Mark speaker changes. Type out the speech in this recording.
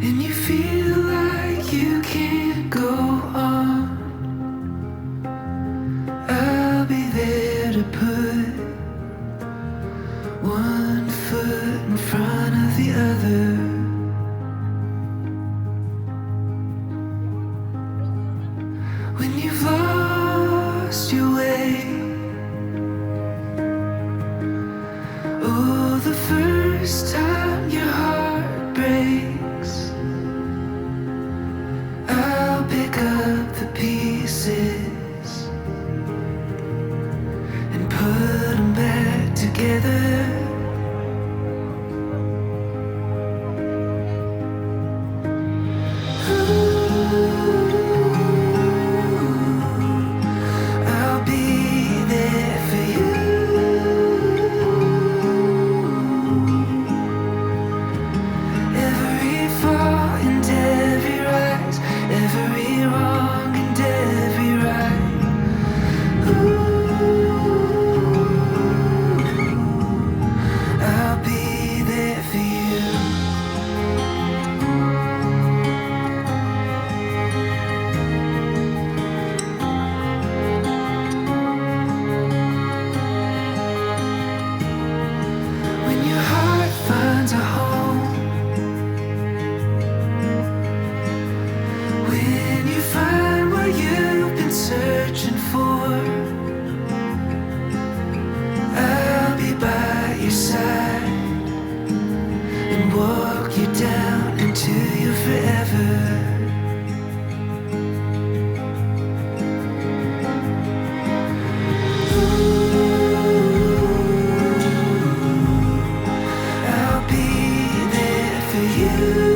Speaker 1: and you feel like you can't go on, I'll be there to put one foot in front of the other. When you've lost your way, oh, the first time your heart breaks, I'll pick up the pieces and put them back together. I'll be there for you. Every fall and every rise, every wrong and every right. I'll be there for you. When your heart finds a home, when you find what you've been searching for, I'll be by your side and walk you down into your forever. I'll be there for you.